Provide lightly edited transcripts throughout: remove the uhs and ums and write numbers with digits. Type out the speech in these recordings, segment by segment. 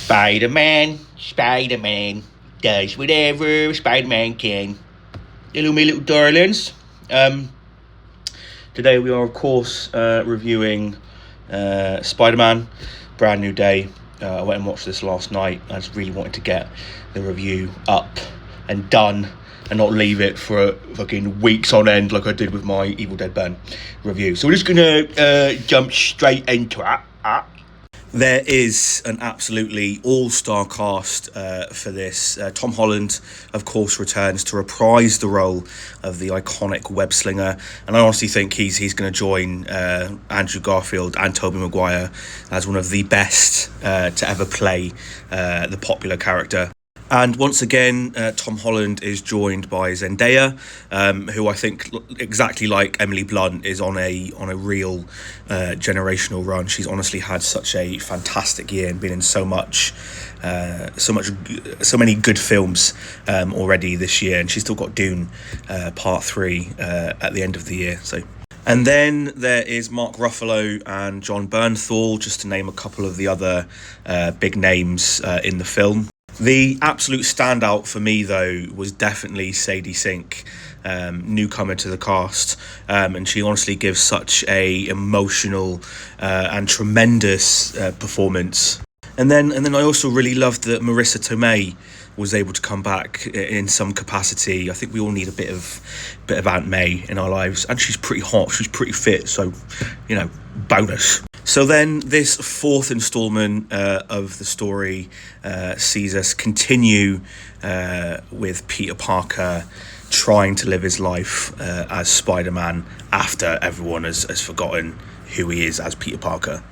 Spider-Man, Spider-Man does whatever Spider-Man can. Hello, my little darlings. Today we are, of course, reviewing Spider-Man, Brand New Day. I went and watched this last night. I just really wanted to get the review up and done and not leave it for fucking weeks on end like I did with my Evil Dead Ben review. So we're just going to jump straight into it. There is an absolutely all-star cast for this. Tom Holland, of course, returns to reprise the role of the iconic web-slinger, and I honestly think he's going to join Andrew Garfield and Tobey Maguire as one of the best to ever play the popular character. And once again, Tom Holland is joined by Zendaya, who I think, exactly like Emily Blunt, is on a real generational run. She's honestly had such a fantastic year and been in so many good films already this year. And she's still got Dune Part 3 at the end of the year. And then there is Mark Ruffalo and Jon Bernthal, just to name a couple of the other big names in the film. The absolute standout for me, though, was definitely Sadie Sink, newcomer to the cast, and she honestly gives such a emotional and tremendous performance. And then I also really loved that Marissa Tomei was able to come back in some capacity. I think we all need a bit of Aunt May in our lives, and she's pretty hot, she's pretty fit, so bonus. So then this fourth instalment of the story sees us continue with Peter Parker trying to live his life as Spider-Man after everyone has forgotten who he is as Peter Parker.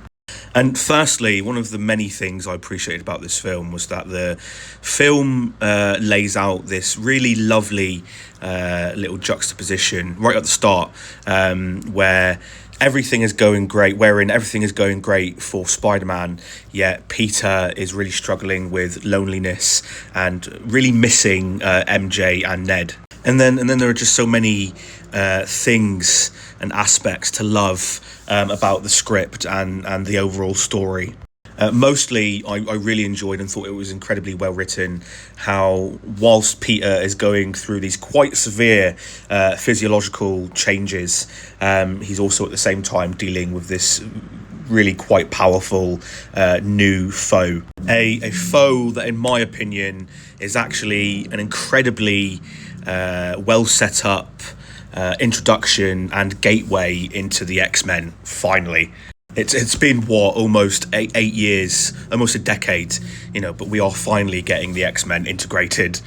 And firstly, one of the many things I appreciated about this film was that the film lays out this really lovely little juxtaposition right at the start where everything is going great, wherein everything is going great for Spider-Man, yet Peter is really struggling with loneliness and really missing MJ and Ned. And then there are just so many things and aspects to love about the script and the overall story. Mostly, I really enjoyed and thought it was incredibly well written how, whilst Peter is going through these quite severe physiological changes, he's also at the same time dealing with this really quite powerful new foe. A foe that, in my opinion, is actually an incredibly well set up introduction and gateway into the X-Men, finally. It's been almost eight years, almost a decade, but we are finally getting the X-Men integrated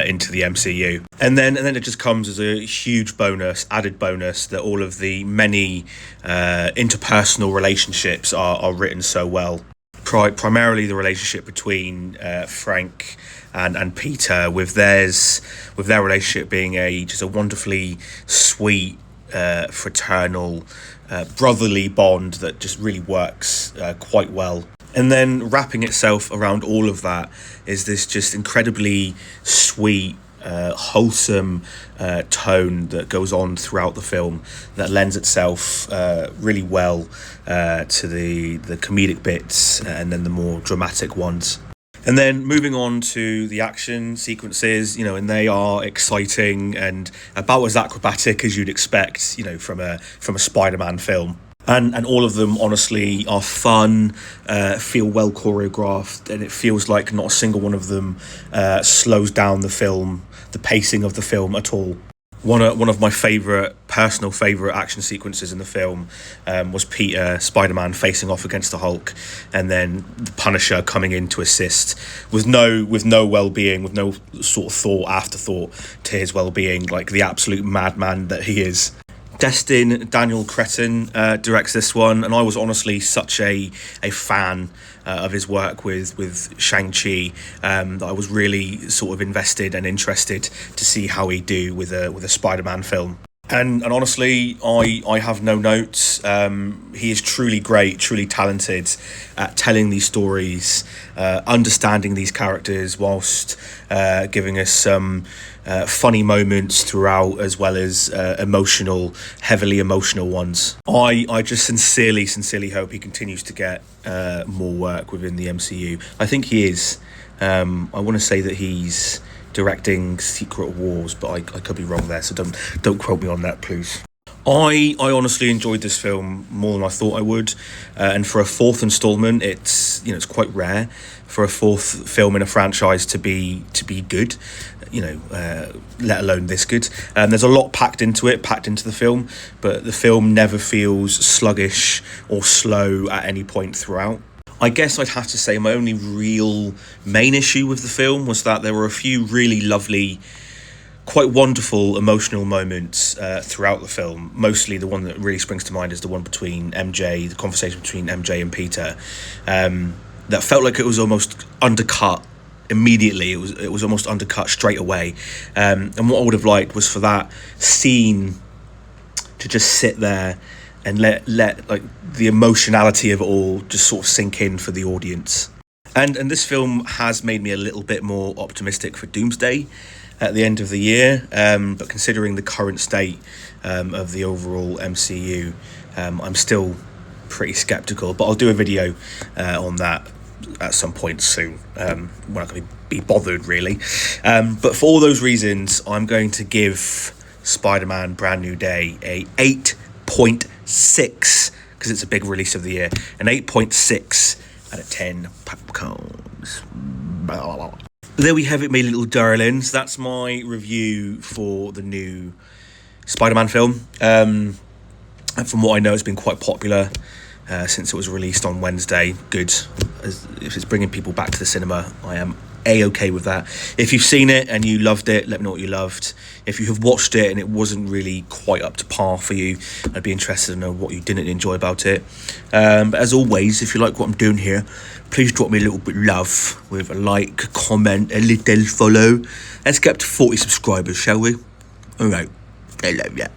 into the MCU. And then it just comes as a huge added bonus, that all of the many interpersonal relationships are written so well. Primarily the relationship between Frank and Peter, with their relationship being just a wonderfully sweet, fraternal, brotherly bond that just really works quite well. And then wrapping itself around all of that is this just incredibly sweet, wholesome tone that goes on throughout the film that lends itself really well to the comedic bits and then the more dramatic ones. And then moving on to the action sequences, and they are exciting and about as acrobatic as you'd expect, from a Spider-Man film. And all of them, honestly, are fun, feel well choreographed, and it feels like not a single one of them slows down the pacing of the film at all. One of my personal favourite action sequences in the film was Peter, Spider-Man, facing off against the Hulk, and then the Punisher coming in to assist with no well-being, with no sort of afterthought to his well-being, like the absolute madman that he is. Destin Daniel Cretton directs this one, and I was honestly such a fan of his work with Shang-Chi that I was really sort of invested and interested to see how he'd do with a Spider-Man film. And honestly, I have no notes. He is truly great, truly talented at telling these stories, understanding these characters, whilst giving us some funny moments throughout, as well as heavily emotional ones. I just sincerely hope he continues to get more work within the MCU. I think he is. I want to say that he's directing Secret Wars, but I could be wrong there, so don't quote me on that, please. I honestly enjoyed this film more than I thought I would, and for a fourth installment, it's quite rare for a fourth film in a franchise to be good, let alone this good. There's a lot packed into the film, but the film never feels sluggish or slow at any point throughout. I guess I'd have to say my only real main issue with the film was that there were a few really lovely, quite wonderful emotional moments throughout the film. Mostly the one that really springs to mind is the one between the conversation between MJ and Peter. That felt like it was almost undercut immediately. It was almost undercut straight away. And what I would have liked was for that scene to just sit there and let like the emotionality of it all just sort of sink in for the audience. And this film has made me a little bit more optimistic for Doomsday at the end of the year. But considering the current state of the overall MCU, I'm still pretty skeptical. But I'll do a video on that at some point soon. We're not going to be bothered, really. But for all those reasons, I'm going to give Spider-Man Brand New Day a 8.6, because it's a big release of the year. An 8.6 out of 10 popcorns. There we have it, my little darlings. That's my review for the new Spider-Man film. And from what I know, it's been quite popular since it was released on Wednesday. Good. If it's bringing people back to the cinema, I am A-okay with that. If you've seen it and you loved it, let me know what you loved. If you have watched it and it wasn't really quite up to par for you, I'd be interested to know what you didn't enjoy about it. But as always, if you like what I'm doing here, please drop me a little bit of love with a like, comment, a little follow. Let's get up to 40 subscribers, shall we? Alright, I love ya.